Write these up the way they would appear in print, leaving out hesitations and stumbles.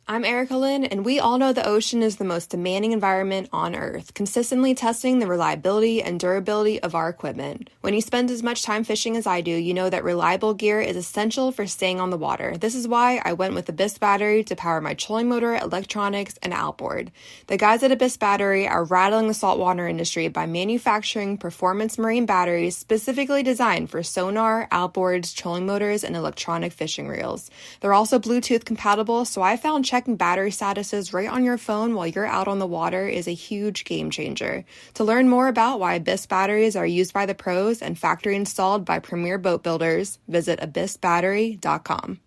I'm Erica Lynn, and we all know the ocean is the most demanding environment on Earth, consistently testing the reliability and durability of our equipment. When you spend as much time fishing as I do, you know that reliable gear is essential for staying on the water. This is why I went with the Abyss battery to power my trolling motor, electronics, and outboard. The guys at Abyss Battery are rattling the saltwater industry by manufacturing performance marine batteries specifically designed for sonar, outboards, trolling motors, and electronic fishing reels. They're also Bluetooth compatible, so I found checking battery statuses right on your phone while you're out on the water is a huge game changer. To learn more about why Abyss batteries are used by the pros and factory installed by premier boat builders, visit abyssbattery.com.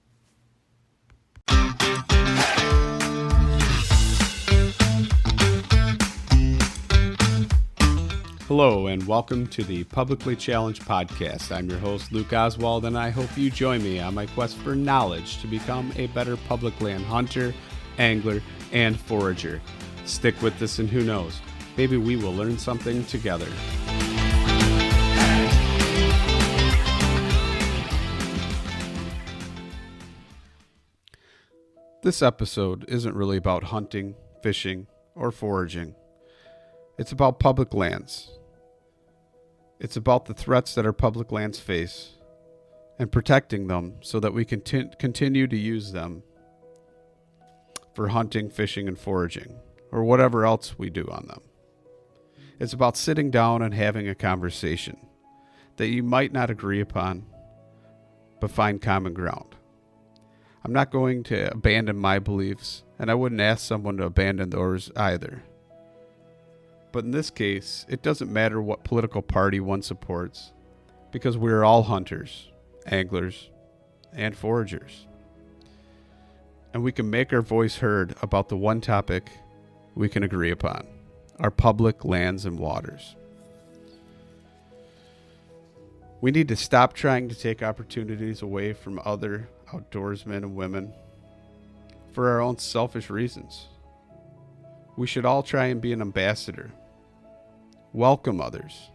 Hello and welcome to the Publicly Challenged Podcast. I'm your host, Luke Oswald, and I hope you join me on my quest for knowledge to become a better public land hunter, angler, and forager. Stick with this and who knows, maybe we will learn something together. This episode isn't really about hunting, fishing, or foraging. It's about public lands. It's about the threats that our public lands face and protecting them so that we can continue to use them for hunting, fishing, and foraging, or whatever else we do on them. It's about sitting down and having a conversation that you might not agree upon, but find common ground. I'm not going to abandon my beliefs, and I wouldn't ask someone to abandon theirs either. But in this case, it doesn't matter what political party one supports, because we're all hunters, anglers, and foragers. And we can make our voice heard about the one topic we can agree upon, our public lands and waters. We need to stop trying to take opportunities away from other outdoorsmen and women for our own selfish reasons. We should all try and be an ambassador. Welcome others.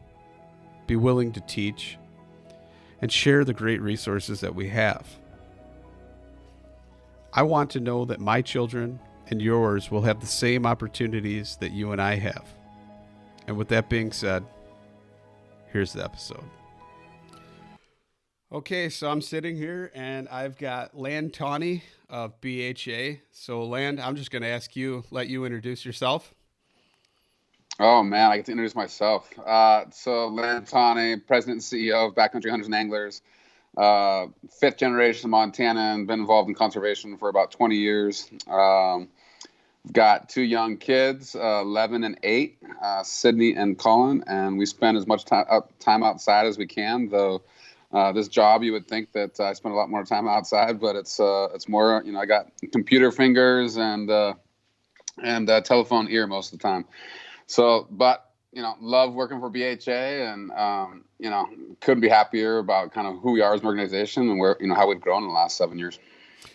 Be willing to teach and share the great resources that we have. I want to know that my children and yours will have the same opportunities that you and I have. And with that being said, here's the episode. Okay, so I'm sitting here and I've got Land Tawney of BHA. So Land, I'm just going to let you introduce yourself. Oh man, I get to introduce myself. So Land Tawney, President and CEO of Backcountry Hunters and Anglers, fifth generation Montana, and been involved in conservation for about 20 years. Got two young kids, 11 and 8, Sydney and Colin, and we spend as much time outside as we can, though. This job, you would think that I spend a lot more time outside, but it's more, I got computer fingers and telephone ear most of the time. So, but, love working for BHA and, couldn't be happier about kind of who we are as an organization and where, how we've grown in the last 7 years.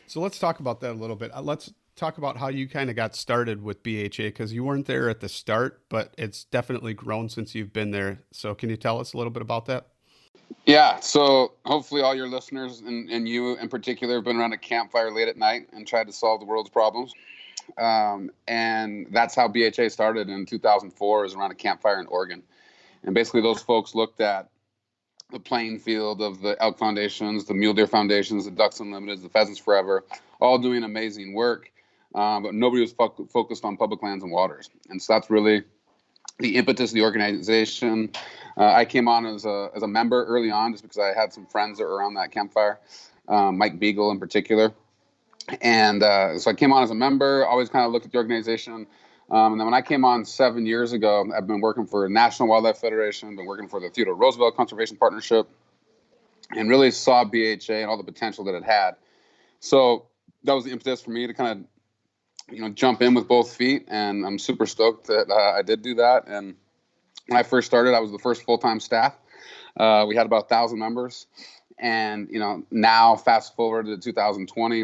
So let's talk about that a little bit. Let's talk about how you kind of got started with BHA, because you weren't there at the start, but it's definitely grown since you've been there. So can you tell us a little bit about that? Yeah, so hopefully all your listeners and you in particular have been around a campfire late at night and tried to solve the world's problems. And that's how BHA started in 2004, is around a campfire in Oregon. And basically those folks looked at the playing field of the elk foundations, the mule deer foundations, the Ducks Unlimited, the Pheasants Forever, all doing amazing work. But nobody was focused on public lands and waters. And so that's really the impetus of the organization. I came on as a member early on just because I had some friends that were around that campfire, Mike Beagle in particular. And so I came on as a member, always kind of looked at the organization. And then when I came on 7 years ago, I've been working for National Wildlife Federation, been working for the Theodore Roosevelt Conservation Partnership, and really saw BHA and all the potential that it had. So that was the impetus for me to kind of jump in with both feet, and I'm super stoked that I did do that. And when I first started, I was the first full-time staff. We had about 1,000 members, and now fast forward to 2020,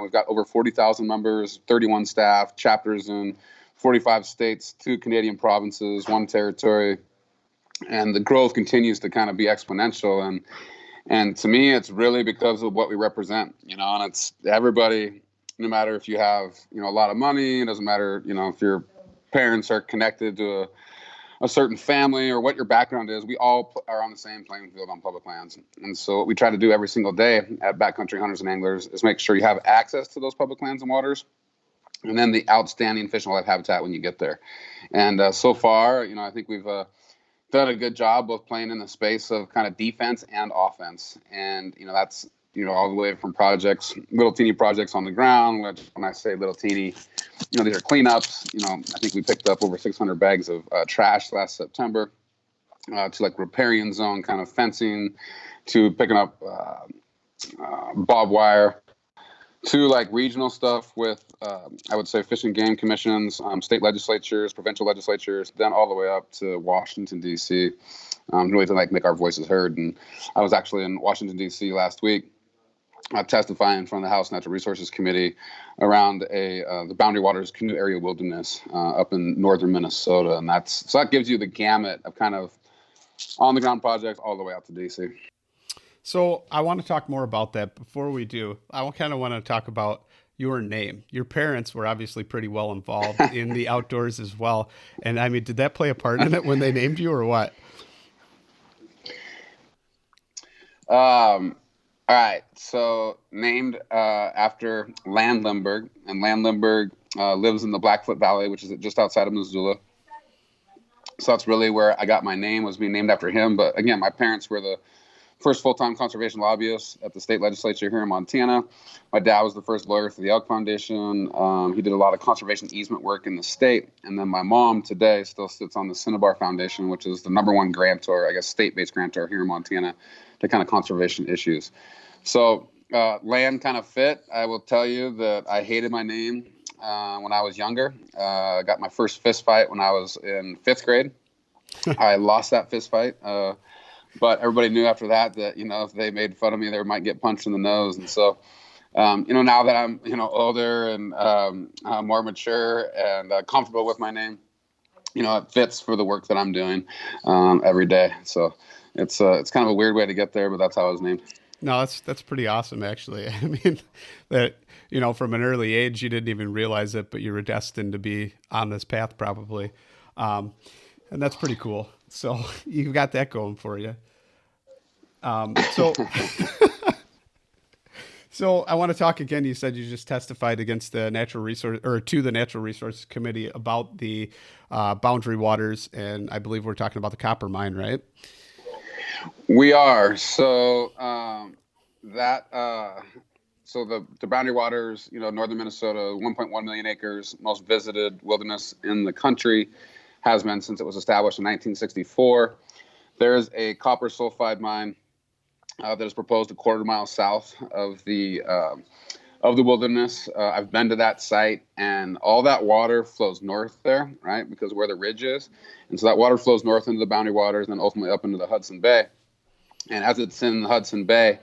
we've got over 40,000 members, 31 staff, chapters in 45 states, 2 Canadian provinces, 1 territory, and the growth continues to kind of be exponential. And to me, it's really because of what we represent, and it's everybody no matter if you have, a lot of money. It doesn't matter, if your parents are connected to a certain family or what your background is. We all are on the same playing field on public lands. And so what we try to do every single day at Backcountry Hunters and Anglers is make sure you have access to those public lands and waters, and then the outstanding fish and wildlife habitat when you get there. And so far, I think we've done a good job both playing in the space of kind of defense and offense. And, that's, all the way from projects, little teeny projects on the ground, which when I say little teeny, these are cleanups. I think we picked up over 600 bags of trash last September, to like riparian zone kind of fencing, to picking up barbed wire, to like regional stuff with, I would say, fish and game commissions, state legislatures, provincial legislatures, then all the way up to Washington, D.C., really to like make our voices heard. And I was actually in Washington, D.C. last week, testifying in front of the House Natural Resources Committee around the Boundary Waters Canoe Area Wilderness up in northern Minnesota. And so that gives you the gamut of kind of on-the-ground projects all the way out to D.C. So I want to talk more about that. Before we do, I kind of want to talk about your name. Your parents were obviously pretty well involved in the outdoors as well. And I mean, did that play a part in it when they named you or what? All right. So named after Land Lindbergh, and Land Lindbergh lives in the Blackfoot Valley, which is just outside of Missoula. So that's really where I got my name, was being named after him. But again, my parents were the first full-time conservation lobbyist at the state legislature here in Montana. My dad was the first lawyer for the Elk Foundation. He did a lot of conservation easement work in the state. And then my mom today still sits on the Cinnabar Foundation, which is the #1 grantor, I guess state-based grantor here in Montana to kind of conservation issues. So land kind of fit. I will tell you that I hated my name when I was younger. I got my first fist fight when I was in 5th grade. I lost that fist fight. But everybody knew after that, if they made fun of me, they might get punched in the nose. And so, now that I'm, older and more mature and comfortable with my name, it fits for the work that I'm doing every day. So it's kind of a weird way to get there, but that's how I was named. No, that's pretty awesome, actually. I mean, that, from an early age, you didn't even realize it, but you were destined to be on this path probably. And that's pretty cool. So you've got that going for you. So I want to talk again. You said you just testified against the Natural Resources Committee about the boundary waters, and I believe we're talking about the copper mine, right? We are. So so the boundary waters, northern Minnesota, 1.1 million acres, most visited wilderness in the country, has been since it was established in 1964. There is a copper sulfide mine that is proposed a quarter mile south of the wilderness. I've been to that site, and all that water flows north there, right, because where the ridge is. And so that water flows north into the boundary waters and then ultimately up into the Hudson Bay. And as it's in the Hudson Bay,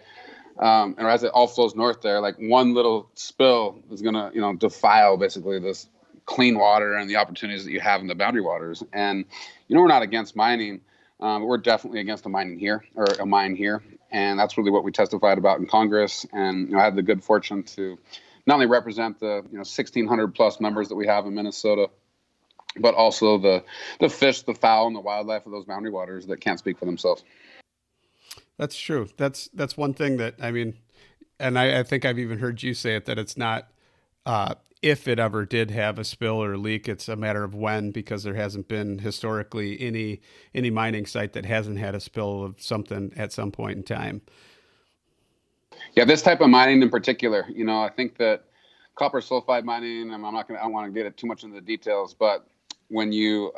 or as it all flows north there, like one little spill is going to, defile basically this clean water and the opportunities that you have in the boundary waters. And, we're not against mining, but we're definitely against a mine here. And that's really what we testified about in Congress. And I had the good fortune to not only represent the 1,600 plus members that we have in Minnesota, but also the fish, the fowl, and the wildlife of those boundary waters that can't speak for themselves. That's true. That's one thing that, I mean, and I think I've even heard you say it, that it's not if it ever did have a spill or a leak, it's a matter of when, because there hasn't been historically any mining site that hasn't had a spill of something at some point in time. Yeah, this type of mining in particular, I think that copper sulfide mining, and I don't want to get it too much into the details, but when you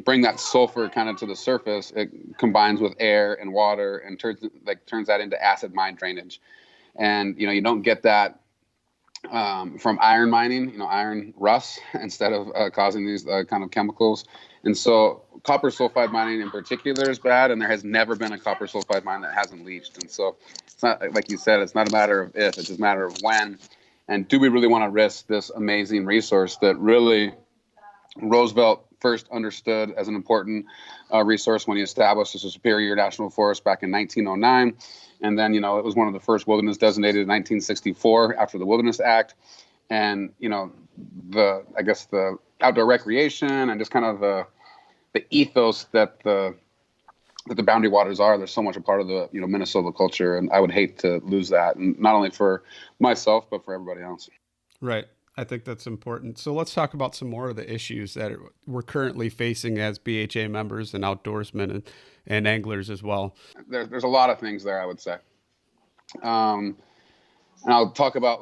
bring that sulfur kind of to the surface, it combines with air and water and turns that into acid mine drainage. And, you don't get that from iron mining, iron rusts instead of causing these kind of chemicals. And so copper sulfide mining in particular is bad, and there has never been a copper sulfide mine that hasn't leached. And so it's not, like you said, it's not a matter of if, it's just a matter of when. And do we really want to risk this amazing resource that really Roosevelt first understood as an important resource when he established the Superior National Forest back in 1909. And then, it was one of the first wilderness designated in 1964 after the Wilderness Act. and I guess the outdoor recreation and just kind of the ethos that the Boundary Waters are. They're so much a part of the Minnesota culture, and I would hate to lose that, and not only for myself but for everybody else. Right. I think that's important. So let's talk about some more of the issues that we're currently facing as BHA members and outdoorsmen and anglers as well. There's a lot of things there, I would say. And I'll talk about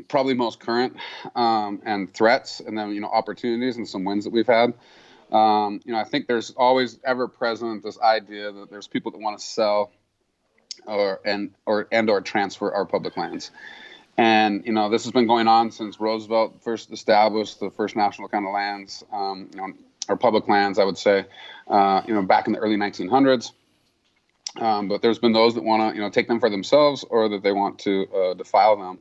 probably most current and threats, and then opportunities and some wins that we've had. I think there's always ever present this idea that there's people that want to sell or transfer our public lands. And, this has been going on since Roosevelt first established the first national kind of lands, our public lands, I would say, back in the early 1900s. But there's been those that want to, take them for themselves, or that they want to defile them.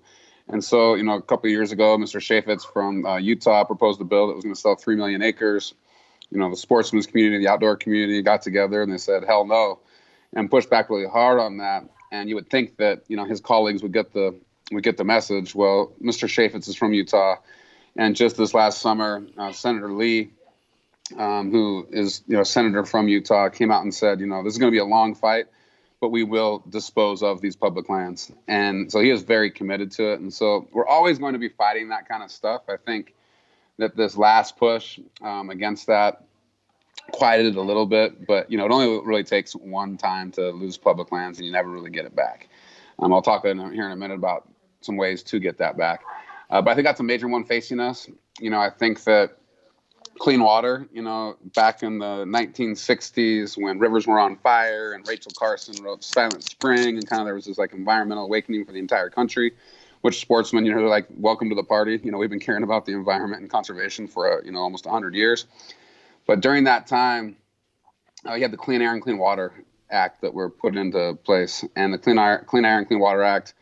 And so, a couple of years ago, Mr. Chaffetz from Utah proposed a bill that was going to sell 3 million acres. The sportsman's community, the outdoor community got together and they said, hell no, and pushed back really hard on that. And you would think that, his colleagues would get the message. Well, Mr. Chaffetz is from Utah. And just this last summer, Senator Lee, who is, senator from Utah, came out and said, this is going to be a long fight, but we will dispose of these public lands. And so he is very committed to it. And so we're always going to be fighting that kind of stuff. I think that this last push against that quieted it a little bit, but, it only really takes one time to lose public lands and you never really get it back. I'll talk here in a minute about some ways to get that back. But I think that's a major one facing us. I think that clean water, back in the 1960s when rivers were on fire and Rachel Carson wrote Silent Spring, and kind of there was this environmental awakening for the entire country, which sportsmen, they're like, welcome to the party. We've been caring about the environment and conservation for, almost 100 years. But during that time, you had the Clean Air and Clean Water Act that were put into place. And the Clean Air and Clean Water Act,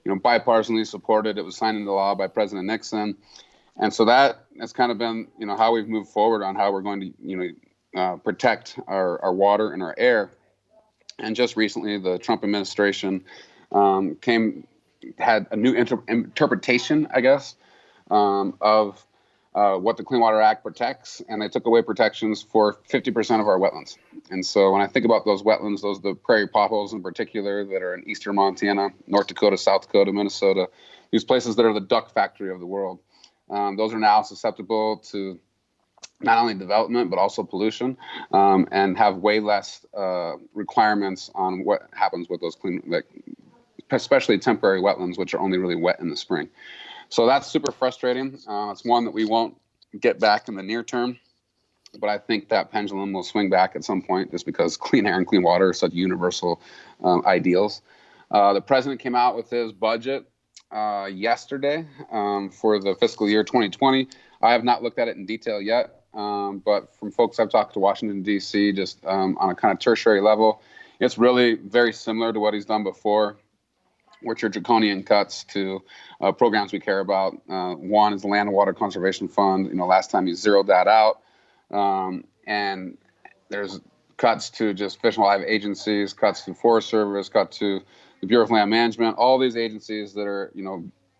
bipartisanly supported. It was signed into law by President Nixon. And so that has kind of been, how we've moved forward on how we're going to, protect our water and our air. And just recently, the Trump administration had a new interpretation, I guess, of what the Clean Water Act protects, and they took away protections for 50% of our wetlands. And so when I think about those wetlands, those are the prairie popples in particular that are in eastern Montana, North Dakota, South Dakota, Minnesota, these places that are the duck factory of the world. Those are now susceptible to not only development, but also pollution, and have way less requirements on what happens with those especially temporary wetlands, which are only really wet in the spring. So that's super frustrating. It's one that we won't get back in the near term, but I think that pendulum will swing back at some point just because clean air and clean water are such universal ideals. The president came out with his budget yesterday for the fiscal year 2020. I have not looked at it in detail yet, but from folks I've talked to Washington, D.C., just on a kind of tertiary level, it's really very similar to what he's done before, which are draconian cuts to programs we care about. One is the Land and Water Conservation Fund. Last time he zeroed that out. And there's cuts to just Fish and Wildlife agencies, cuts to Forest Service, cut to the Bureau of Land Management, all these agencies that are,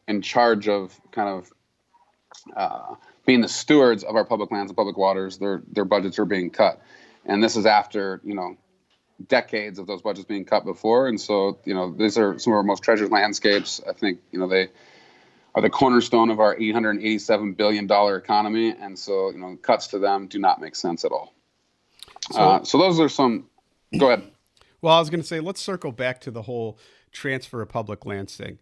in charge of kind of being the stewards of our public lands and public waters. Their budgets are being cut. And this is after, decades of those budgets being cut before. And so, these are some of our most treasured landscapes. I think, they are the cornerstone of our $887 billion economy. And so, cuts to them do not make sense at all. So those are some, go ahead. Well, I was going to say, let's circle back to the whole transfer of public lands thing.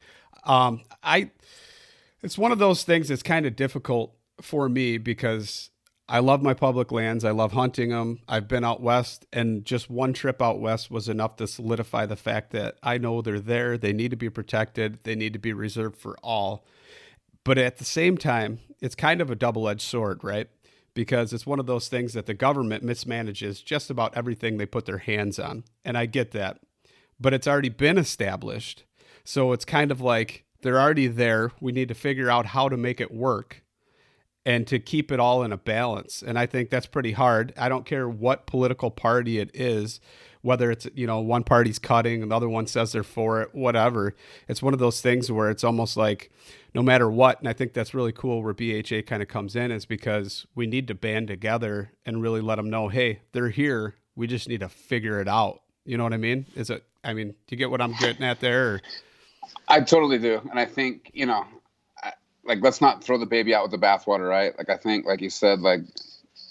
It's one of those things that's kind of difficult for me because I love my public lands. I love hunting them. I've been out west, and just one trip out west was enough to solidify the fact that I know they're there. They need to be protected. They need to be reserved for all. But at the same time, it's kind of a double-edged sword, right? Because it's one of those things that the government mismanages just about everything they put their hands on. And I get that. But it's already been established. So it's kind of like they're already there. We need to figure out how to make it work and to keep it all in a balance. And I think that's pretty hard. I don't care what political party it is. whether it's, one party's cutting and the other one says they're for it, whatever. It's one of those things where it's almost like no matter what. And I think that's really cool where BHA kind of comes in, is because we need to band together and really let them know, hey, they're here. We just need to figure it out. You know what I mean? Do you get what I'm getting at there? Or? I totally do. And I think, let's not throw the baby out with the bathwater, right? Like, I think, like you said, like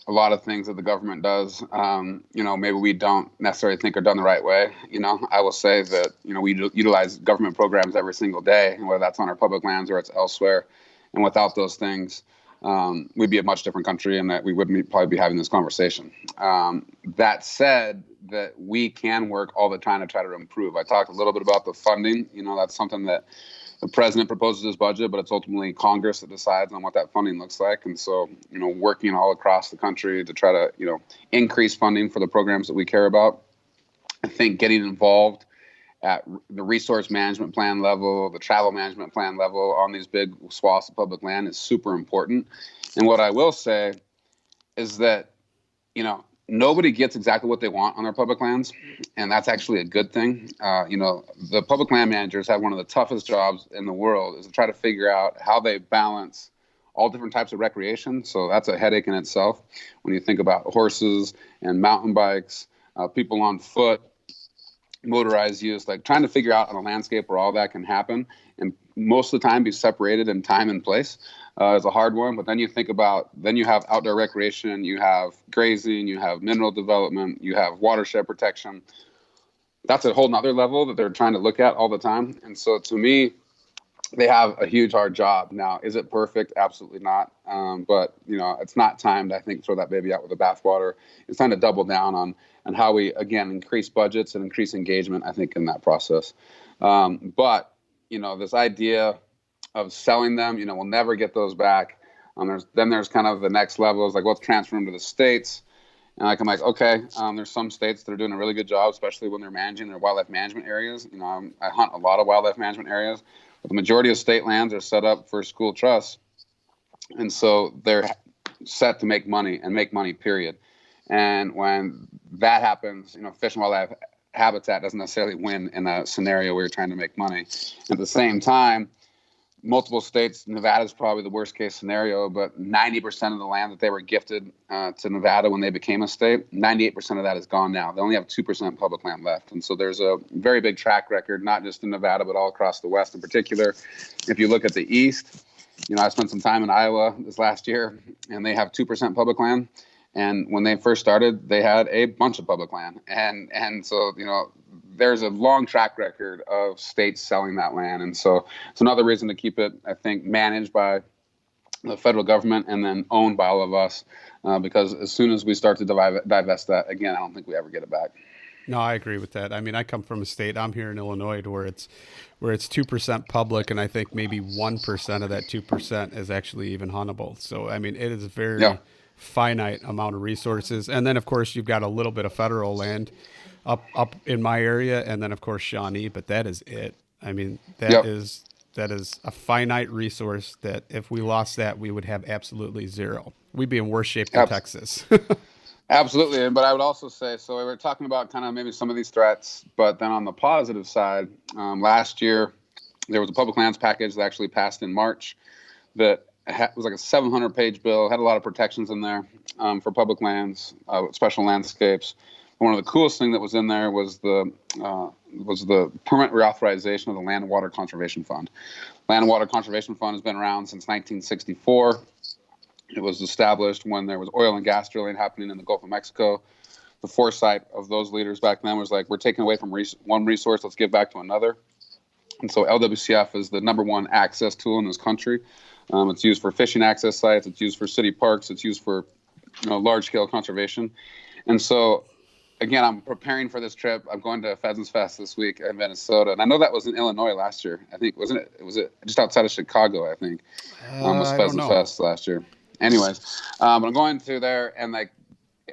a lot of things that the government does, maybe we don't necessarily think are done the right way. I will say that, we utilize government programs every single day, whether that's on our public lands or it's elsewhere. And without those things, we'd be a much different country, and that we wouldn't probably be having this conversation. That said, that we can work all the time to try to improve. I talked a little bit about the funding. That's something that the president proposes his budget, but it's ultimately Congress that decides on what that funding looks like. And so, working all across the country to try to, increase funding for the programs that we care about. I think getting involved at the resource management plan level, the travel management plan level on these big swaths of public land is super important. And what I will say is that, nobody gets exactly what they want on their public lands, and that's actually a good thing. The public land managers have one of the toughest jobs in the world, is to try to figure out how they balance all different types of recreation. So that's a headache in itself. When you think about horses and mountain bikes, people on foot, motorized use, like trying to figure out on a landscape where all that can happen and most of the time be separated in time and place is a hard one. But then you think about, then you have outdoor recreation, you have grazing, you have mineral development, you have watershed protection. That's a whole nother level that they're trying to look at all the time. And so to me, they have a huge hard job. Now, is it perfect? Absolutely not. But it's not time to, I think, throw that baby out with the bathwater. It's time to double down on how we, again, increase budgets and increase engagement, I think, in that process. But this idea of selling them, we'll never get those back. There's kind of the next level is like, let's transfer them to the states. And I'm like, okay, there's some states that are doing a really good job, especially when they're managing their wildlife management areas. I hunt a lot of wildlife management areas, but the majority of state lands are set up for school trusts. And so they're set to make money and make money, period. And when that happens, Fish and Wildlife Habitat doesn't necessarily win in a scenario where you're trying to make money. At the same time, multiple states, Nevada's probably the worst case scenario, but 90% of the land that they were gifted to Nevada when they became a state, 98% of that is gone now. They only have 2% public land left. And so there's a very big track record, not just in Nevada, but all across the West in particular. If you look at the East, I spent some time in Iowa this last year, and they have 2% public land. And when they first started, they had a bunch of public land. And so, there's a long track record of states selling that land. And so it's another reason to keep it, I think, managed by the federal government and then owned by all of us. Because as soon as we start to divest that, again, I don't think we ever get it back. No, I agree with that. I come from a state, I'm here in Illinois, where it's 2% public, and I think maybe 1% of that 2% is actually even huntable. So, it is very finite amount of resources. And then, of course, you've got a little bit of federal land up in my area, and then, of course, Shawnee, but that is it. That is a finite resource that if we lost that, we would have absolutely zero. We'd be in worse shape than Texas. Absolutely. But I would also say, so we were talking about kind of maybe some of these threats, but then on the positive side, last year, there was a public lands package that actually passed in March that was like a 700-page bill, had a lot of protections in there for public lands, special landscapes. One of the coolest things that was in there was the permanent reauthorization of the Land and Water Conservation Fund. Land and Water Conservation Fund has been around since 1964. It was established when there was oil and gas drilling happening in the Gulf of Mexico. The foresight of those leaders back then was like, we're taking away from one resource, let's give back to another. And so LWCF is the number one access tool in this country. It's used for fishing access sites. It's used for city parks. It's used for large-scale conservation. And so, again, I'm preparing for this trip. I'm going to Pheasants Fest this week in Minnesota. And I know that was in Illinois last year. I think, wasn't it? Was it just outside of Chicago, I think, was Pheasants Fest last year. Anyways, but I'm going to there, and like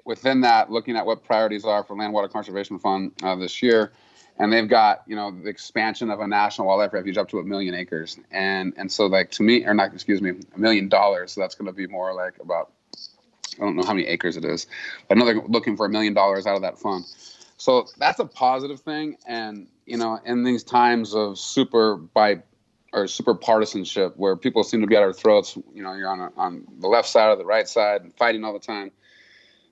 within that, looking at what priorities are for Land Water Conservation Fund this year. And they've got, the expansion of a national wildlife refuge up to 1 million acres. And so like to me, or not, excuse me, $1 million. So that's going to be more like about, I don't know how many acres it is, but I know they're looking for $1 million out of that fund. So that's a positive thing. And, in these times of super partisanship where people seem to be at our throats, you're on the left side or the right side and fighting all the time.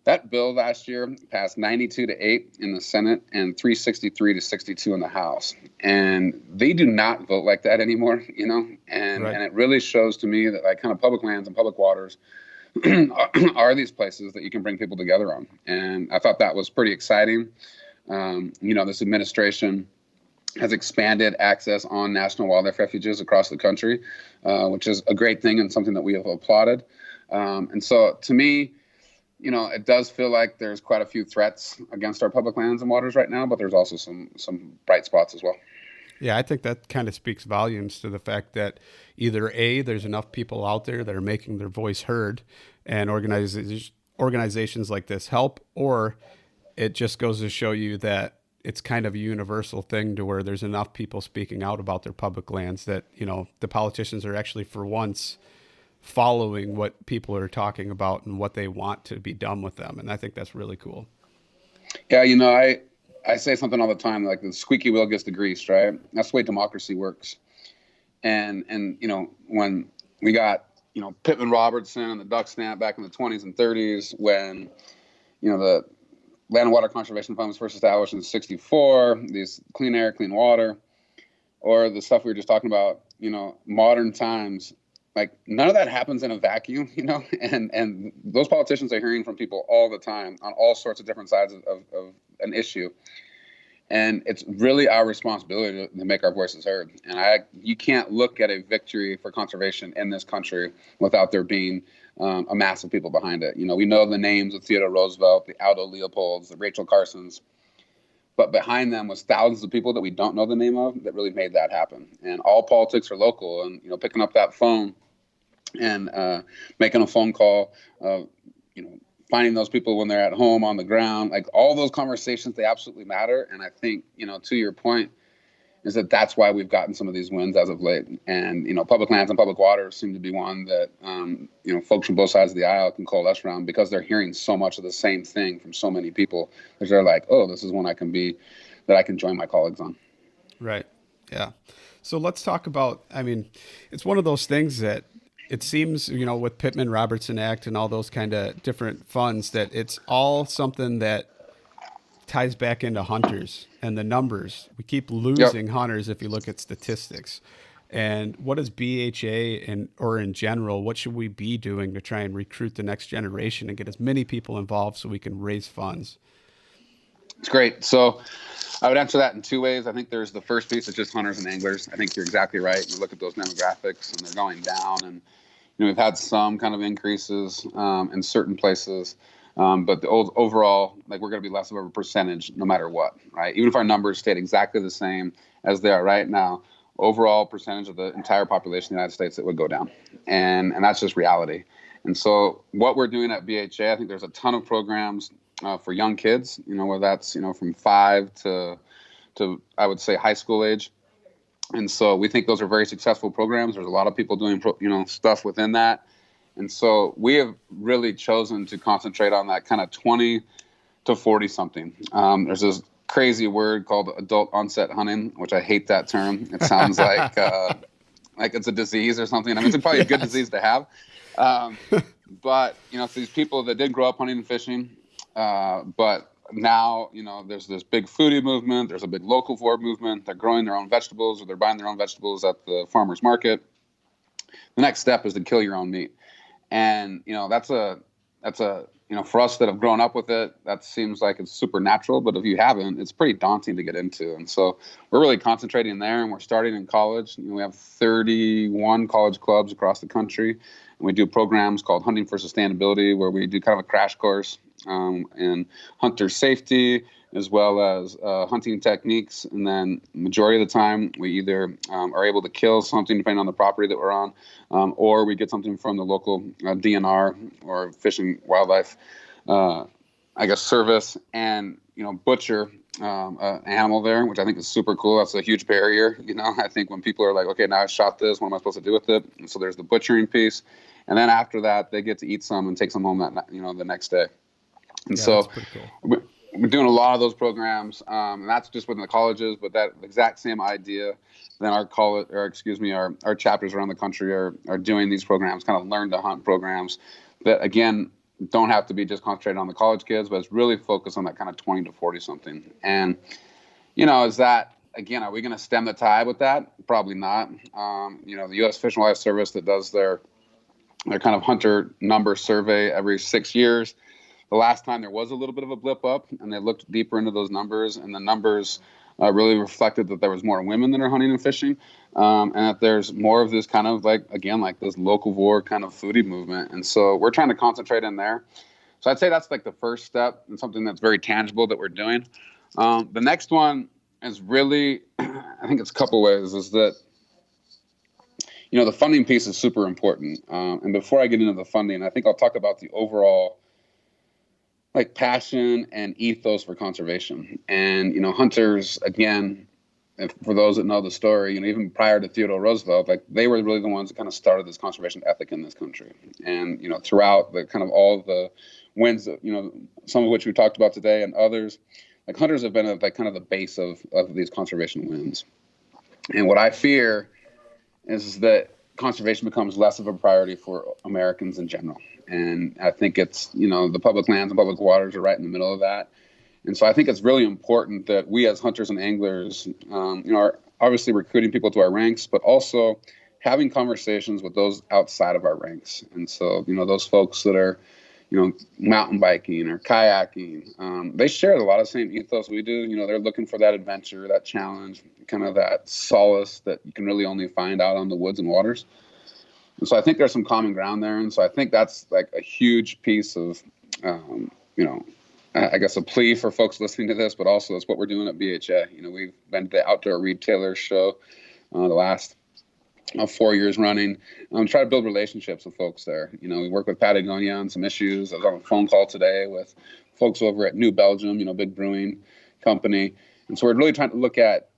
That bill last year passed 92-8 in the Senate and 363-62 in the House. And they do not vote like that anymore, and it really shows to me that like kind of public lands and public waters are these places that you can bring people together on. And I thought that was pretty exciting. This administration has expanded access on national wildlife refuges across the country, which is a great thing and something that we have applauded. And so to me, it does feel like there's quite a few threats against our public lands and waters right now, but there's also some bright spots as well. Yeah, I think that kind of speaks volumes to the fact that either A, there's enough people out there that are making their voice heard and organizations like this help, or it just goes to show you that it's kind of a universal thing to where there's enough people speaking out about their public lands that, the politicians are actually for once following what people are talking about and what they want to be done with them. And I think that's really cool. Yeah, I say something all the time, like the squeaky wheel gets the grease, right? That's the way democracy works. And when we got, Pittman Robertson and the duck stamp back in the 20s and 30s, when, the Land and Water Conservation Fund was first established in 1964, these clean air, clean water, or the stuff we were just talking about, modern times, like none of that happens in a vacuum, and those politicians are hearing from people all the time on all sorts of different sides of an issue. And it's really our responsibility to make our voices heard. And you can't look at a victory for conservation in this country without there being a mass of people behind it. We know the names of Theodore Roosevelt, the Aldo Leopolds, the Rachel Carsons, but behind them was thousands of people that we don't know the name of that really made that happen. And all politics are local. And, picking up that phone and making a phone call, finding those people when they're at home on the ground, like all those conversations, they absolutely matter. And I think, to your point, is that's why we've gotten some of these wins as of late. And, public lands and public waters seem to be one that, folks from both sides of the aisle can coalesce around because they're hearing so much of the same thing from so many people that they're like, oh, this is one I can join my colleagues on. Right. Yeah. So let's talk about, it's one of those things that it seems, with Pittman Robertson Act and all those kind of different funds, that it's all something that ties back into hunters and the numbers. We keep losing hunters if you look at statistics. And what is BHA or in general, what should we be doing to try and recruit the next generation and get as many people involved so we can raise funds? It's great. So I would answer that in two ways. I think there's the first piece is just hunters and anglers. I think you're exactly right. You look at those demographics and they're going down, and we've had some kind of increases in certain places, but the overall, like we're going to be less of a percentage no matter what, right? Even if our numbers stayed exactly the same as they are right now, overall percentage of the entire population of the United States, it would go down, and that's just reality. And so what we're doing at BHA, I think there's a ton of programs for young kids, whether that's from 5 to I would say high school age. And so we think those are very successful programs. There's a lot of people doing, stuff within that. And so we have really chosen to concentrate on that kind of 20 to 40 something. There's this crazy word called adult onset hunting, which I hate that term. It sounds like it's a disease or something. It's probably a good disease to have. But, it's these people that did grow up hunting and fishing, but now, there's this big foodie movement. There's a big local food movement. They're growing their own vegetables, or they're buying their own vegetables at the farmer's market. The next step is to kill your own meat. And, that's a for us that have grown up with it, that seems like it's supernatural. But if you haven't, it's pretty daunting to get into. And so we're really concentrating there, and we're starting in college. We have 31 college clubs across the country. And we do programs called Hunting for Sustainability, where we do kind of a crash course in hunter safety as well as hunting techniques. And then majority of the time, we either are able to kill something depending on the property that we're on, or we get something from the local DNR or Fish and Wildlife, service, and butcher an animal there, which I think is super cool. That's a huge barrier. I think when people are like, okay, now I shot this, what am I supposed to do with it? And so there's the butchering piece. And then after that, they get to eat some and take some home that the next day. And so that's pretty cool. we're doing a lot of those programs, and that's just within the colleges. But that exact same idea, then our college, or excuse me, our chapters around the country are doing these programs, kind of learn to hunt programs that again don't have to be just concentrated on the college kids, but it's really focused on that kind of 20 to 40 something. And is that again, are we going to stem the tide with that? Probably not. The U.S. Fish and Wildlife Service that does their kind of hunter number survey every 6 years. The last time there was a little bit of a blip up, and they looked deeper into those numbers, and the numbers really reflected that there was more women that are hunting and fishing, and that there's more of this kind of like this locavore kind of foodie movement. And so we're trying to concentrate in there. So I'd say that's like the first step and something that's very tangible that we're doing. The next one is really, I think it's a couple ways, is that the funding piece is super important. And before I get into the funding, I think I'll talk about the overall passion and ethos for conservation. And, hunters, again, for those that know the story, even prior to Theodore Roosevelt, they were really the ones that kind of started this conservation ethic in this country. And, throughout the kind of all the wins, that, some of which we talked about today and others, hunters have been at kind of the base of these conservation wins. And what I fear is that conservation becomes less of a priority for Americans in general. And I think it's, the public lands and public waters are right in the middle of that. And so I think it's really important that we as hunters and anglers, are obviously recruiting people to our ranks, but also having conversations with those outside of our ranks. And so, those folks that are, mountain biking or kayaking, they share a lot of the same ethos we do. They're looking for that adventure, that challenge, kind of that solace that you can really only find out on the woods and waters. And so I think there's some common ground there. And so I think that's a huge piece of, I guess a plea for folks listening to this, but also that's what we're doing at BHA. We've been to the Outdoor Retailers Show the last 4 years running. Try to build relationships with folks there. We work with Patagonia on some issues. I was on a phone call today with folks over at New Belgium, big brewing company. And so we're really trying to look at,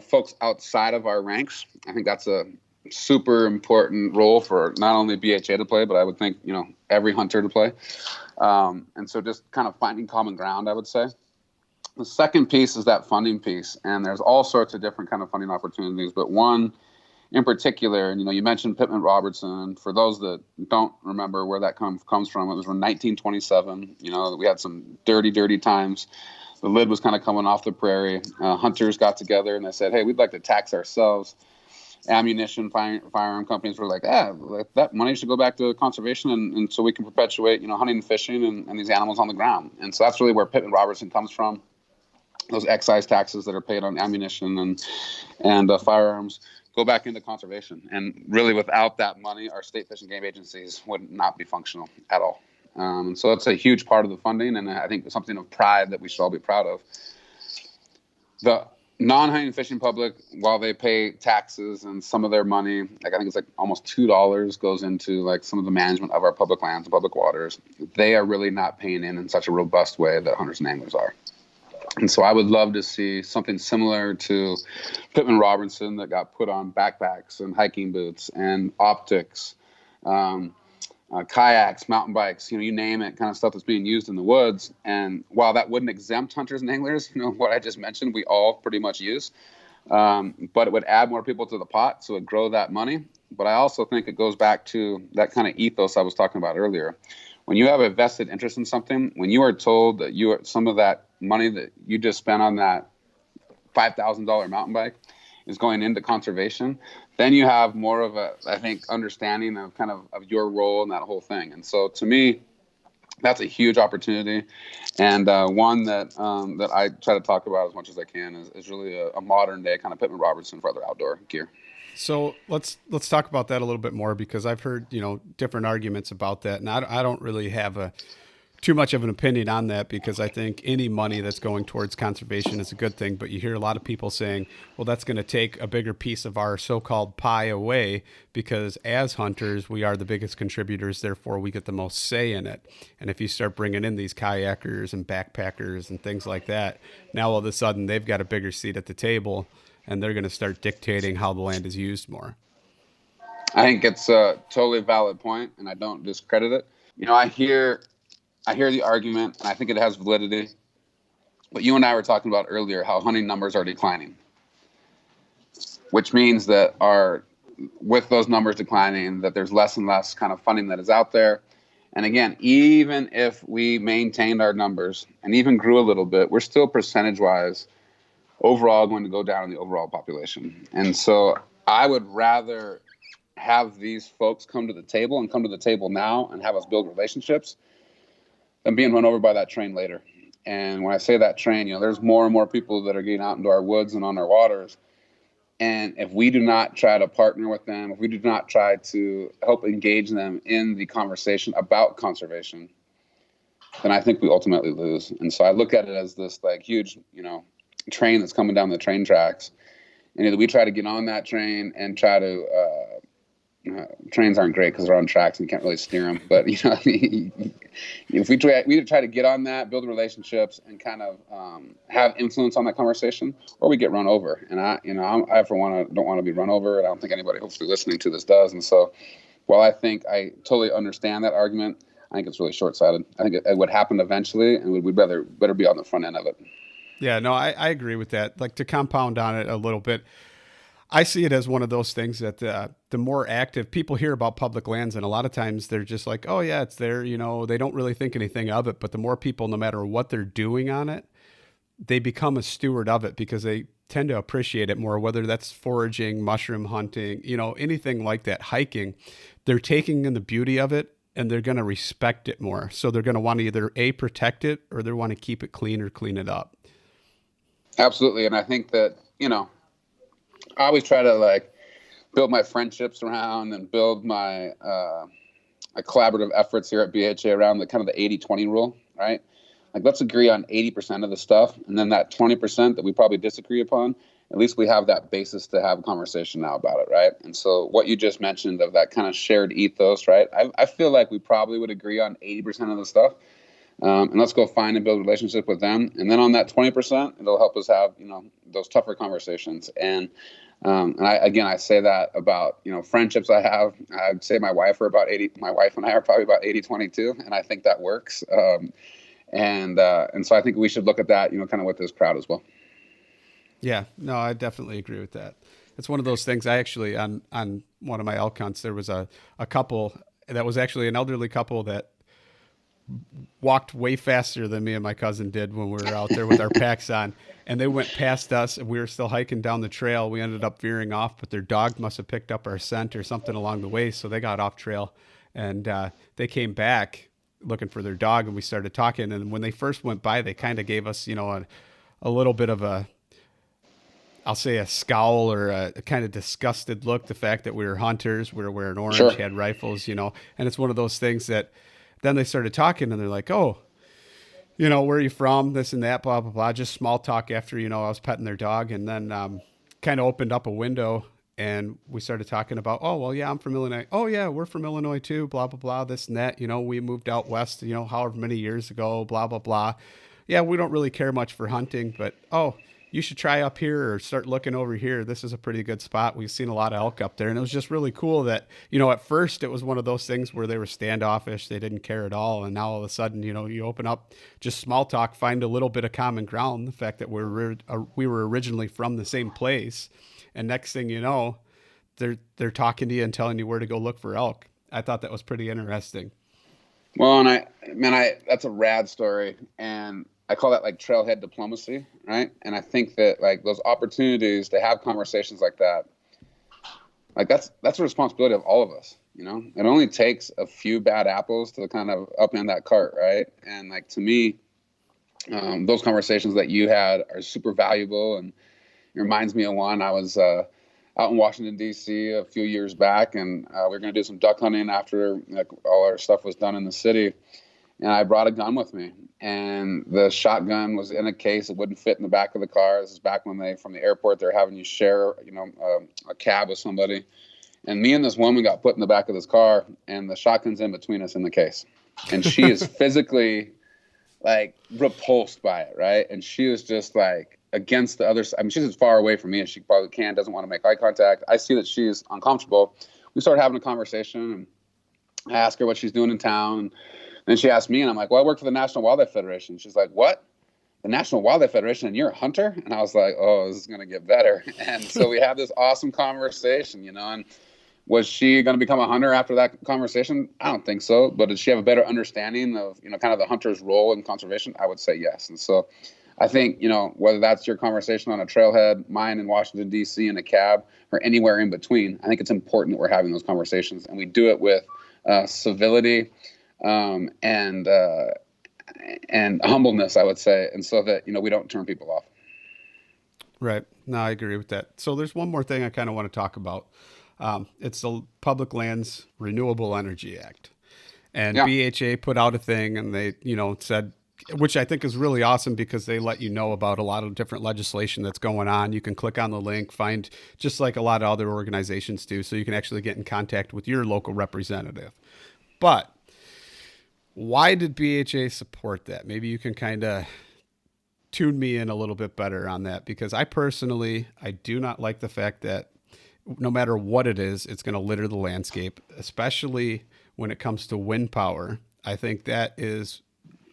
folks outside of our ranks. I think that's a super important role for not only BHA to play, but I would think, every hunter to play. And so just kind of finding common ground, I would say. The second piece is that funding piece. And there's all sorts of different kind of funding opportunities, but one in particular, you mentioned Pittman Robertson. For those that don't remember where that comes from, it was from 1927. We had some dirty times. The lid was kind of coming off the prairie. Hunters got together and they said, hey, we'd like to tax ourselves. Ammunition, firearm companies were like, that money should go back to conservation, and so we can perpetuate, hunting and fishing and these animals on the ground. And so that's really where Pittman Robertson comes from. Those excise taxes that are paid on ammunition and firearms go back into conservation. And really, without that money, our state fish and game agencies would not be functional at all. And so it's a huge part of the funding, and I think it's something of pride that we should all be proud of. The non-hunting fishing public, while they pay taxes and some of their money, I think it's almost $2 goes into some of the management of our public lands and public waters, they are really not paying in such a robust way that hunters and anglers are. And so I would love to see something similar to Pittman Robertson that got put on backpacks and hiking boots and optics, kayaks, mountain bikes, you name it, kind of stuff that's being used in the woods. And while that wouldn't exempt hunters and anglers, what I just mentioned, we all pretty much use, but it would add more people to the pot, so it would grow that money. But I also think it goes back to that kind of ethos I was talking about earlier. When you have a vested interest in something, when you are told that some of that money that you just spent on that $5,000 mountain bike is going into conservation, then you have more of a, I think, understanding of kind of your role in that whole thing. And so to me, that's a huge opportunity, and one that I try to talk about as much as I can is really a modern day kind of Pittman Robertson for other outdoor gear. So let's talk about that a little bit more, because I've heard different arguments about that, and I don't really have too much of an opinion on that, because I think any money that's going towards conservation is a good thing. But you hear a lot of people saying, well, that's going to take a bigger piece of our so-called pie away, because as hunters, we are the biggest contributors, therefore we get the most say in it. And if you start bringing in these kayakers and backpackers and things like that, now all of a sudden they've got a bigger seat at the table, and they're going to start dictating how the land is used more. I think it's a totally valid point, and I don't discredit it. I hear the argument, and I think it has validity. what you and I were talking about earlier, how hunting numbers are declining, which means that with those numbers declining, that there's less and less kind of funding that is out there. And again, even if we maintained our numbers and even grew a little bit, we're still percentage-wise overall going to go down in the overall population. And so I would rather have these folks come to the table now and have us build relationships than being run over by that train later. And when I say that train, there's more and more people that are getting out into our woods and on our waters. And if we do not try to partner with them, if we do not try to help engage them in the conversation about conservation, then I think we ultimately lose. And so I look at it as this like huge, train that's coming down the train tracks. And either we try to get on that train and try to, trains aren't great because they're on tracks and you can't really steer them. But, if we try to get on that, build relationships and kind of have influence on that conversation, or we get run over. And I for one, don't want to be run over. And I don't think anybody hopefully listening to this does. And so while I think I totally understand that argument, I think it's really short-sighted. I think it would happen eventually, and we'd better be on the front end of it. Yeah, no, I agree with that. Like, to compound on it a little bit, I see it as one of those things that the more active people hear about public lands, and a lot of times they're just like, oh yeah, it's there, they don't really think anything of it. But the more people, no matter what they're doing on it, they become a steward of it because they tend to appreciate it more, whether that's foraging, mushroom hunting, anything like that, hiking. They're taking in the beauty of it and they're going to respect it more. So they're going to want to either protect it or they want to keep it clean or clean it up. Absolutely. And I think that, I always try to build my friendships around and build my collaborative efforts here at BHA around the kind of the 80-20 rule, right? Like, let's agree on 80% of the stuff. And then that 20% that we probably disagree upon, at least we have that basis to have a conversation now about it, right? And so what you just mentioned of that kind of shared ethos, right? I feel like we probably would agree on 80% of the stuff. And let's go find and build a relationship with them. And then on that 20%, it'll help us have, those tougher conversations. And I say that about, friendships I have. I'd say my wife and I are probably about 80-20 too. And I think that works. And so I think we should look at that, kind of with this crowd as well. Yeah, no, I definitely agree with that. It's one of those things. I actually, on one of my elk hunts, there was a couple that was actually an elderly couple that walked way faster than me and my cousin did when we were out there with our packs on, and they went past us and we were still hiking down the trail. We ended up veering off, but their dog must have picked up our scent or something along the way. So they got off trail and they came back looking for their dog, and we started talking. And when they first went by, they kind of gave us, a little bit of I'll say a scowl or a kind of disgusted look. The fact that we were hunters, we were wearing orange, Sure. had rifles, and it's one of those things that then they started talking and they're like, oh, where are you from? This and that, blah, blah, blah. Just small talk after, I was petting their dog, and then kind of opened up a window and we started talking about, oh, well, yeah, I'm from Illinois. Oh, yeah, we're from Illinois too, blah, blah, blah, this and that. We moved out west, however many years ago, blah, blah, blah. Yeah, we don't really care much for hunting, but, oh, you should try up here or start looking over here. This is a pretty good spot. We've seen a lot of elk up there. And it was just really cool that, at first it was one of those things where they were standoffish. They didn't care at all. And now all of a sudden, you open up just small talk, find a little bit of common ground. The fact that we were originally from the same place. And next thing you know, they're talking to you and telling you where to go look for elk. I thought that was pretty interesting. Well, and that's a rad story. And I call that trailhead diplomacy, right? And I think that those opportunities to have conversations like that, that's a responsibility of all of us. It only takes a few bad apples to kind of upend that cart, right? And to me, those conversations that you had are super valuable, and it reminds me of one. I was out in Washington D.C. a few years back, and we were going to do some duck hunting after all our stuff was done in the city. And I brought a gun with me, and the shotgun was in a case. It wouldn't fit in the back of the car. This is back when from the airport, they're having you share, a cab with somebody. And me and this woman got put in the back of this car, and the shotgun's in between us in the case. And she is physically repulsed by it, right? And she was just against the other side. I mean, she's as far away from me as she probably can, doesn't want to make eye contact. I see that she's uncomfortable. We started having a conversation, and I asked her what she's doing in town. And she asked me, and I'm like, well, I work for the National Wildlife Federation. She's like, what? the National Wildlife Federation and you're a hunter? And I was like, oh, this is going to get better. And so we had this awesome conversation, and was she going to become a hunter after that conversation? I don't think so. But did she have a better understanding of, kind of the hunter's role in conservation? I would say yes. And so I think, whether that's your conversation on a trailhead, mine in Washington, D.C., in a cab, or anywhere in between, I think it's important that we're having those conversations. And we do it with civility and humbleness, I would say. And so that, we don't turn people off. Right. No, I agree with that. So there's one more thing I kind of want to talk about. It's the Public Lands Renewable Energy Act. And Yeah. BHA put out a thing and they, said, which I think is really awesome because they let you know about a lot of different legislation that's going on. You can click on the link, find just like a lot of other organizations do, so you can actually get in contact with your local representative. But why did BHA support that? Maybe you can kind of tune me in a little bit better on that, because I do not like the fact that no matter what it is, it's going to litter the landscape, especially when it comes to wind power. I think that is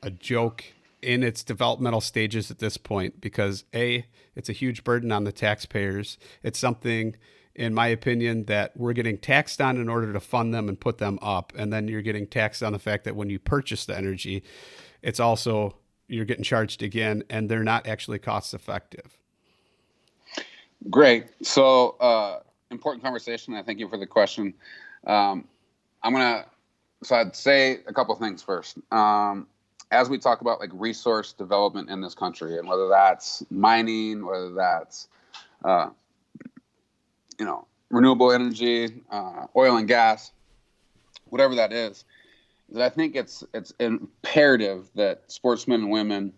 a joke in its developmental stages at this point, because it's a huge burden on the taxpayers. It's something, in my opinion, that we're getting taxed on in order to fund them and put them up. And then you're getting taxed on the fact that when you purchase the energy, it's also, you're getting charged again, and they're not actually cost effective. Great. So, important conversation. I thank you for the question. So I'd say a couple of things first. As we talk about like resource development in this country, and whether that's mining, whether that's, renewable energy, oil and gas, whatever that is, that I think it's imperative that sportsmen and women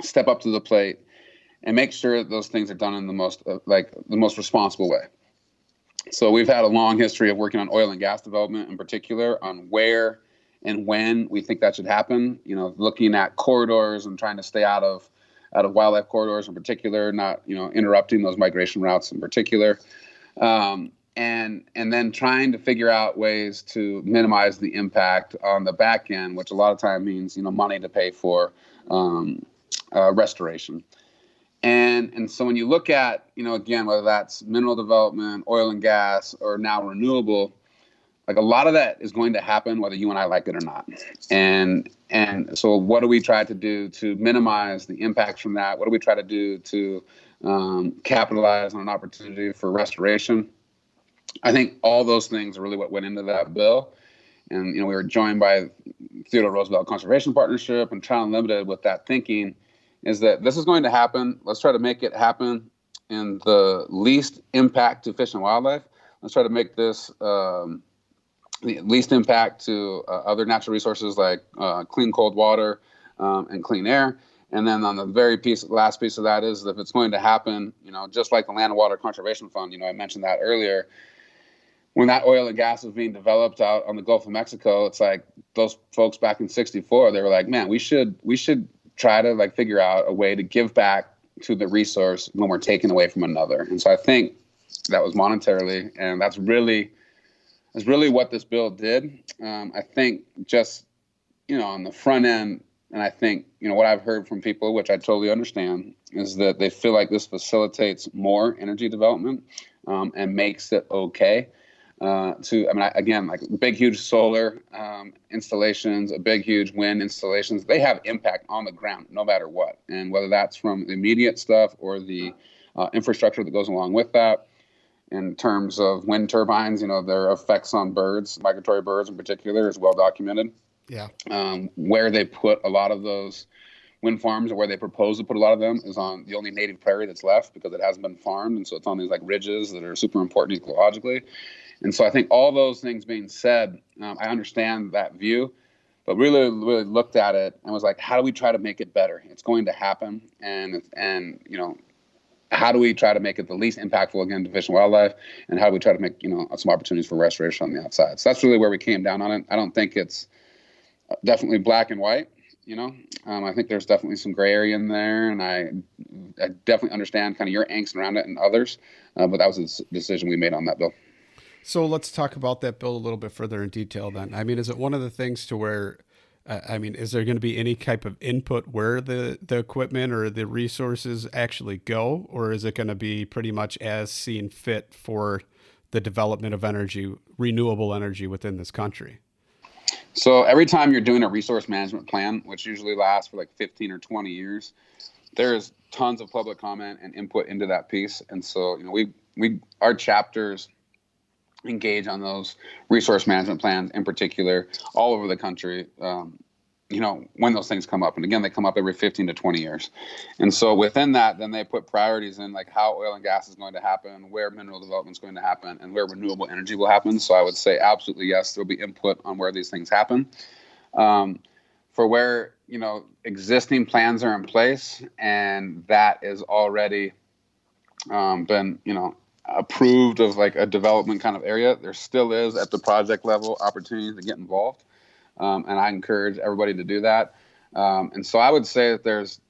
step up to the plate and make sure that those things are done in the most responsible way. So we've had a long history of working on oil and gas development, in particular, on where and when we think that should happen. Looking at corridors and trying to stay out of wildlife corridors, in particular, not interrupting those migration routes, in particular, and then trying to figure out ways to minimize the impact on the back end, which a lot of time means money to pay for restoration. And so when you look at, again, whether that's mineral development, oil and gas, or now renewable, like a lot of that is going to happen whether you and I like it or not. And so what do we try to do to minimize the impacts from that? What do we try to do to capitalize on an opportunity for restoration? I think all those things are really what went into that bill. And, we were joined by Theodore Roosevelt Conservation Partnership and Child Unlimited with that thinking, is that this is going to happen. Let's try to make it happen in the least impact to fish and wildlife. Let's try to make this the least impact to other natural resources like clean, cold water and clean air. And then on the last piece of that is that if it's going to happen, just like the Land and Water Conservation Fund, I mentioned that earlier, when that oil and gas was being developed out on the Gulf of Mexico, it's like those folks back in '64, they were like, man, we should try to figure out a way to give back to the resource when we're taking away from another. And so I think that was monetarily, and that's really what this bill did. I think just, on the front end, and I think, what I've heard from people, which I totally understand, is that they feel like this facilitates more energy development and makes it okay. Like big, huge solar installations, big, huge wind installations, they have impact on the ground no matter what. And whether that's from the immediate stuff or the infrastructure that goes along with that, in terms of wind turbines, their effects on birds, migratory birds in particular, is well documented. Yeah. Where they put a lot of those wind farms, or where they propose to put a lot of them, is on the only native prairie that's left because it hasn't been farmed. And so it's on these ridges that are super important ecologically. And so I think all those things being said, I understand that view, but really, really looked at it and was like, how do we try to make it better? It's going to happen. And how do we try to make it the least impactful, again, to fish and wildlife? And how do we try to make, some opportunities for restoration on the outside? So that's really where we came down on it. I don't think it's definitely black and white. I think there's definitely some gray area in there, and I definitely understand kind of your angst around it and others. But that was a decision we made on that bill. So let's talk about that bill a little bit further in detail then. I mean, is it one of the things to where I mean, is there going to be any type of input where the equipment or the resources actually go, or is it going to be pretty much as seen fit for the development of energy, renewable energy within this country? So every time you're doing a resource management plan, which usually lasts for like 15 or 20 years, there's tons of public comment and input into that piece. And so, our chapters engage on those resource management plans in particular all over the country, when those things come up. And again, they come up every 15 to 20 years. And so within that, then they put priorities in, like how oil and gas is going to happen, where mineral development is going to happen, and where renewable energy will happen. So I would say absolutely yes, there'll be input on where these things happen. For where, existing plans are in place and that is already been, approved of like a development kind of area, there still is at the project level opportunities to get involved. And I encourage everybody to do that. And so I would say that there's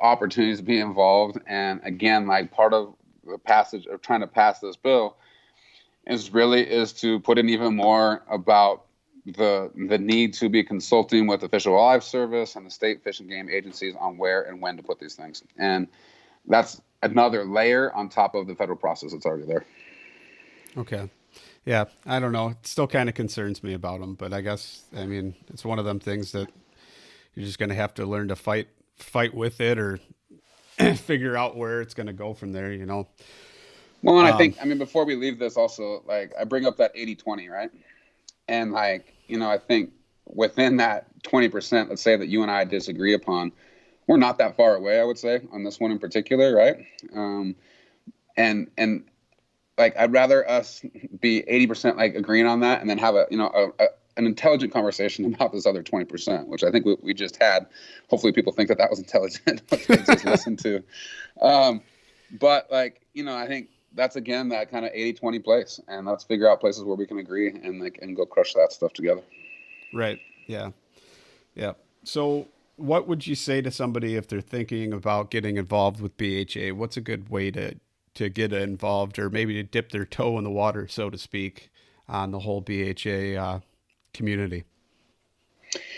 opportunities to be involved. And again, like part of the passage of trying to pass this bill is to put in even more about the need to be consulting with the Fish and Wildlife Service and the state fish and game agencies on where and when to put these things. And that's another layer on top of the federal process that's already there. Okay. Yeah, I don't know. It still kind of concerns me about them, but I guess, it's one of them things that you're just going to have to learn to fight with it, or figure out where it's going to go from there, Well, and I think, before we leave this also, like I bring up that 80-20, right? And like, I think within that 20%, let's say that you and I disagree upon, we're not that far away, I would say, on this one in particular, right? And like, I'd rather us be 80% like agreeing on that and then have an intelligent conversation about this other 20%, which I think we just had. Hopefully people think that was intelligent, what they just listened to. But like, I think that's, again, that kind of 80-20 place, and let's figure out places where we can agree and go crush that stuff together. Right. Yeah. Yeah. So what would you say to somebody if they're thinking about getting involved with BHA? What's a good way to get involved, or maybe to dip their toe in the water, so to speak, on the whole BHA community?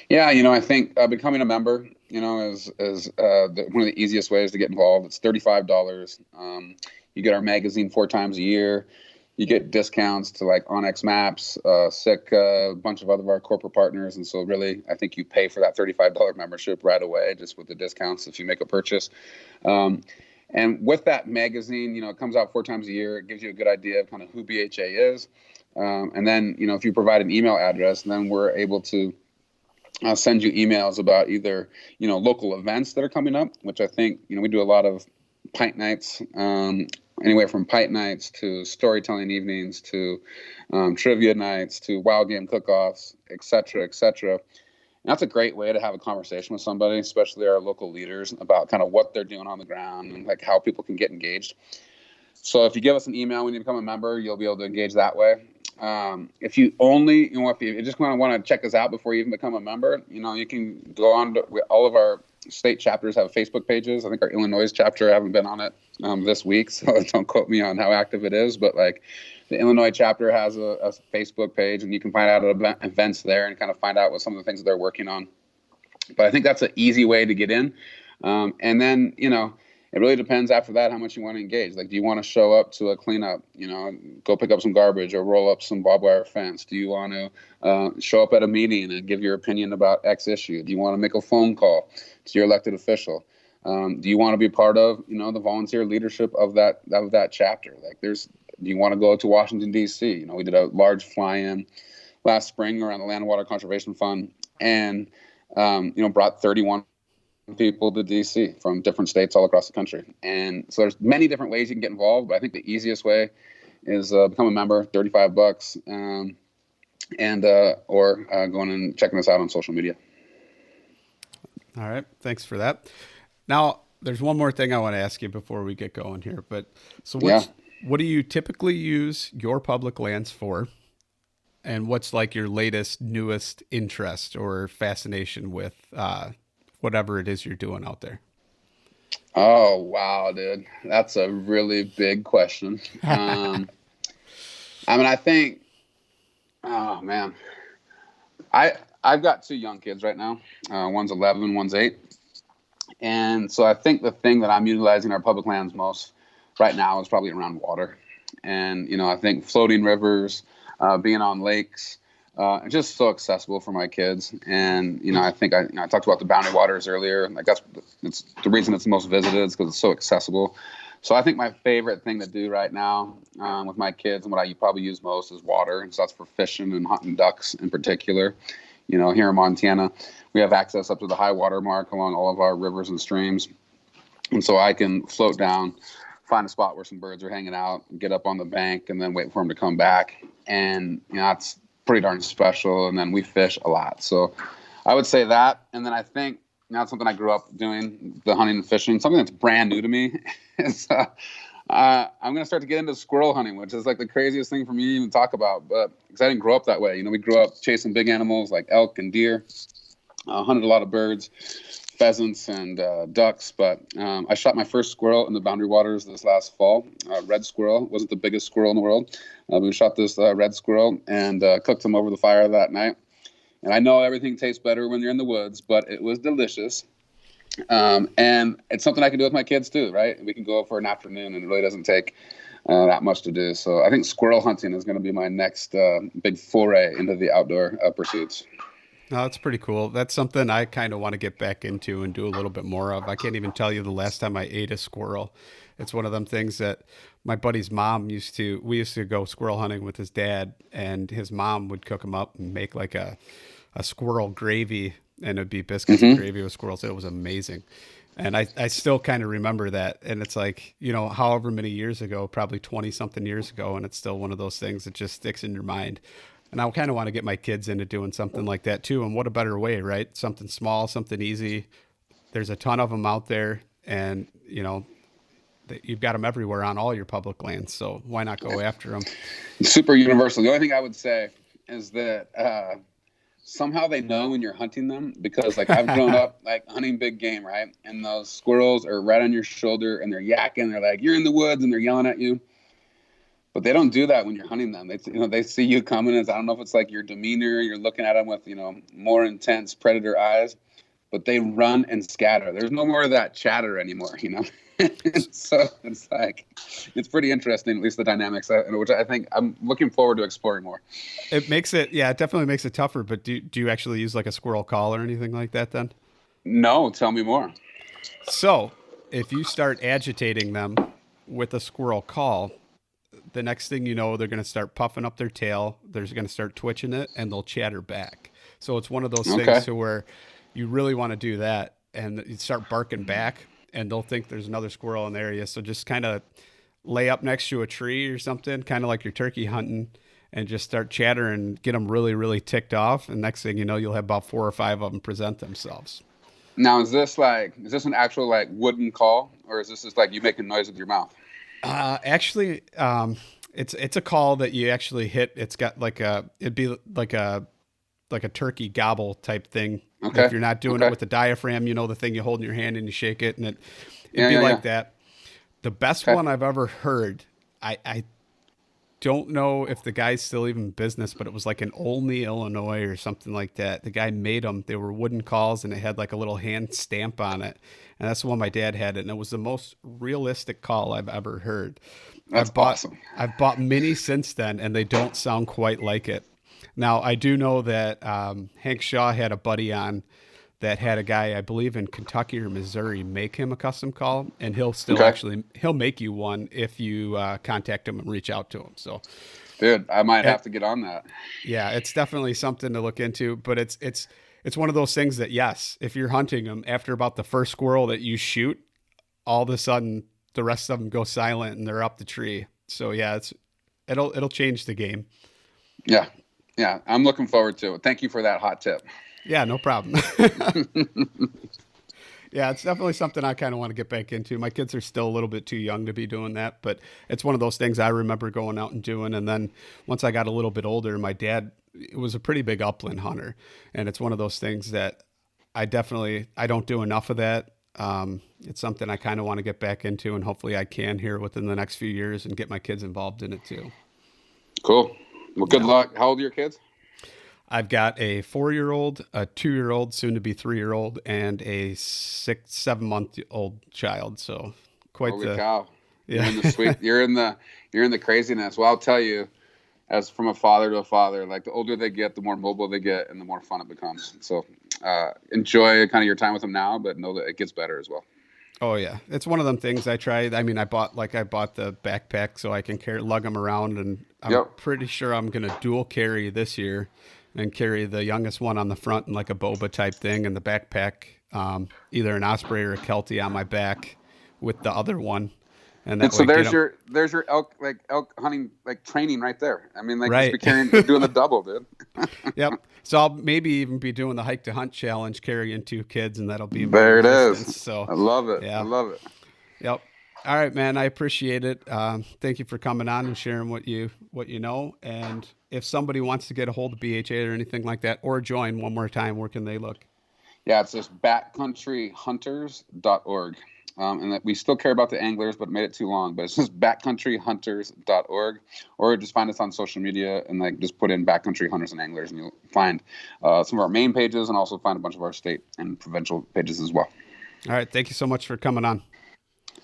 Yeah, I think becoming a member, is one of the easiest ways to get involved. It's $35. You get our magazine 4 times a year. You get discounts to like Onyx Maps, SICK, a bunch of our corporate partners. And so really, I think you pay for that $35 membership right away, just with the discounts if you make a purchase. And with that magazine, it comes out 4 times a year. It gives you a good idea of kind of who BHA is. And then, if you provide an email address, then we're able to send you emails about either, local events that are coming up, which I think, we do a lot of pint nights, anywhere from pint nights to storytelling evenings to trivia nights to wild game cook-offs, et cetera, et cetera. And that's a great way to have a conversation with somebody, especially our local leaders, about kind of what they're doing on the ground and like how people can get engaged. So if you give us an email when you become a member, you'll be able to engage that way. If you only, if you just want to check us out before you even become a member, you can go on to all of our state chapters have Facebook pages. I think our Illinois chapter, I haven't been on it this week, so don't quote me on how active it is, but like the Illinois chapter has a Facebook page, and you can find out events there and kind of find out what some of the things that they're working on. But I think that's an easy way to get in. And then, it really depends after that how much you want to engage. Like, do you want to show up to a cleanup, go pick up some garbage or roll up some barbed wire fence? Do you want to show up at a meeting and give your opinion about X issue? Do you want to make a phone call to your elected official? Do you want to be part of, the volunteer leadership of that chapter? Like, do you want to go to Washington, D.C.? We did a large fly-in last spring around the Land and Water Conservation Fund, and, brought 31 people to DC from different states all across the country. And so there's many different ways you can get involved, but I think the easiest way is become a member, $35, or going and checking us out on social media. All right. Thanks for that. Now, there's one more thing I want to ask you before we get going here. But so what do you typically use your public lands for? And what's like your latest, newest interest or fascination with whatever it is you're doing out there? Oh, wow, dude. That's a really big question. I think, oh man, I've got two young kids right now. One's 11 and one's 8. And so I think the thing that I'm utilizing our public lands most right now is probably around water. And, I think floating rivers, being on lakes, just so accessible for my kids. And, I think I talked about the boundary waters earlier. Like it's the reason it's the most visited is because it's so accessible. So I think my favorite thing to do right now with my kids and what I probably use most is water. And so that's for fishing and hunting ducks in particular. Here in Montana, we have access up to the high water mark along all of our rivers and streams. And so I can float down, find a spot where some birds are hanging out, get up on the bank, and then wait for them to come back. And, that's pretty darn special. And then we fish a lot. So I would say that. And then I think that's something I grew up doing, the hunting and fishing. Something that's brand new to me is I'm going to start to get into squirrel hunting, which is like the craziest thing for me to even talk about. But because I didn't grow up that way. We grew up chasing big animals like elk and deer, hunted a lot of birds, pheasants and ducks. But I shot my first squirrel in the boundary waters this last fall. Red squirrel. Wasn't the biggest squirrel in the world. We shot this red squirrel and cooked him over the fire that night. And I know everything tastes better when you're in the woods, but it was delicious. And it's something I can do with my kids too, right? We can go for an afternoon and it really doesn't take that much to do. So I think squirrel hunting is going to be my next big foray into the outdoor pursuits. No, that's pretty cool. That's something I kind of want to get back into and do a little bit more of. I can't even tell you the last time I ate a squirrel. It's one of them things that my buddy's mom we used to go squirrel hunting with his dad, and his mom would cook them up and make like a squirrel gravy, and it'd be biscuits and gravy with squirrels. It was amazing. And I still kind of remember that. And it's like, however many years ago, probably 20 something years ago. And it's still one of those things that just sticks in your mind. And I kind of want to get my kids into doing something like that too. And what a better way, right? Something small, something easy. There's a ton of them out there, and you've got them everywhere on all your public lands. So why not go after them? Super universal. The only thing I would say is that, somehow they know when you're hunting them, because like I've grown up like hunting big game, right? And those squirrels are right on your shoulder and they're yakking. They're like, you're in the woods, and they're yelling at you. But they don't do that when you're hunting them. They see you coming. I don't know if it's like your demeanor, you're looking at them with, more intense predator eyes, but they run and scatter. There's no more of that chatter anymore, So it's pretty interesting, at least the dynamics, which I think I'm looking forward to exploring more. It definitely makes it tougher. But do you actually use like a squirrel call or anything like that then? No, tell me more. So if you start agitating them with a squirrel call, the next thing you know, they're going to start puffing up their tail. They're going to start twitching it, and they'll chatter back. So it's one of those things to where you really want to do that, and you start barking back, and they'll think there's another squirrel in the area. So just kind of lay up next to a tree or something, kind of like you're turkey hunting, and just start chattering, get them really, really ticked off. And next thing you know, you'll have about 4 or 5 of them present themselves. Now, is this an actual like wooden call, or is this just like you making noise with your mouth? Actually, it's a call that you actually hit. It's got it'd be like a turkey gobble type thing. Okay. If you're not doing it with the diaphragm, the thing you hold in your hand and you shake it, and it'd be like that. The best one I've ever heard, I don't know if the guy's still even in business, but it was like in Olney, Illinois or something like that. The guy made them. They were wooden calls, and it had like a little hand stamp on it. And that's the one my dad had. And it was the most realistic call I've ever heard. That's awesome. I've bought many since then, and they don't sound quite like it. Now, I do know that Hank Shaw had a buddy on that had a guy, I believe in Kentucky or Missouri, make him a custom call, and he'll still he'll make you one if you contact him and reach out to him. So, dude, I might have to get on that. Yeah, it's definitely something to look into, but it's one of those things that, yes, if you're hunting them, after about the first squirrel that you shoot, all of a sudden the rest of them go silent and they're up the tree. So yeah, it'll change the game. Yeah. Yeah. I'm looking forward to it. Thank you for that hot tip. Yeah, no problem. Yeah, it's definitely something I kind of want to get back into. My kids are still a little bit too young to be doing that, but it's one of those things I remember going out and doing. And then once I got a little bit older, my dad was a pretty big upland hunter. And it's one of those things that I don't do enough of that. It's something I kind of want to get back into, and hopefully I can here within the next few years and get my kids involved in it too. Cool. Well, good luck. How old are your kids? I've got a 4-year-old, a 2-year-old, soon to be 3-year-old, and a 7-month-old child. So quite Holy the cow. yeah. You're in the sweet, you're in the craziness. Well, I'll tell you, as from a father to a father, like the older they get, the more mobile they get and the more fun it becomes. So enjoy kind of your time with them now, but know that it gets better as well. Oh yeah, it's one of them things I tried. I mean, I bought the backpack so I can lug them around, and I'm pretty sure I'm gonna dual carry this year, and carry the youngest one on the front in like a boba type thing, and the backpack, either an osprey or a keltie on my back, with the other one, and so there's your elk hunting like training right there. I mean, like right. just be doing the double, dude. Yep. So I'll maybe even be doing the hike to hunt challenge, carrying 2 kids, and that'll be there. It is. So I love it. Yeah. I love it. Yep. All right, man. I appreciate it. Thank you for coming on and sharing what you know. And if somebody wants to get a hold of BHA or anything like that, or join one more time, where can they look? Yeah, it's just backcountryhunters.org. And that we still care about the anglers, but made it too long. But it's just backcountryhunters.org, or just find us on social media and like just put in Backcountry Hunters and Anglers, and you'll find some of our main pages, and also find a bunch of our state and provincial pages as well. All right, thank you so much for coming on.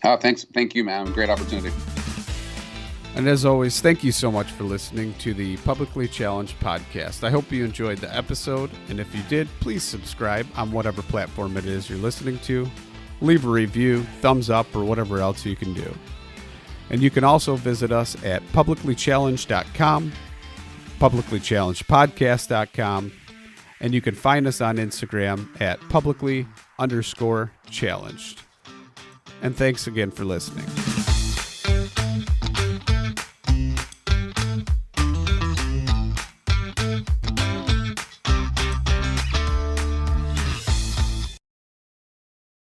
Thank you, man. Great opportunity. And as always, thank you so much for listening to the Publicly Challenged podcast. I hope you enjoyed the episode, and if you did, please subscribe on whatever platform it is you're listening to. Leave a review, thumbs up, or whatever else you can do. And you can also visit us at publiclychallenged.com, publiclychallengedpodcast.com, and you can find us on Instagram at publicly_challenged. And thanks again for listening.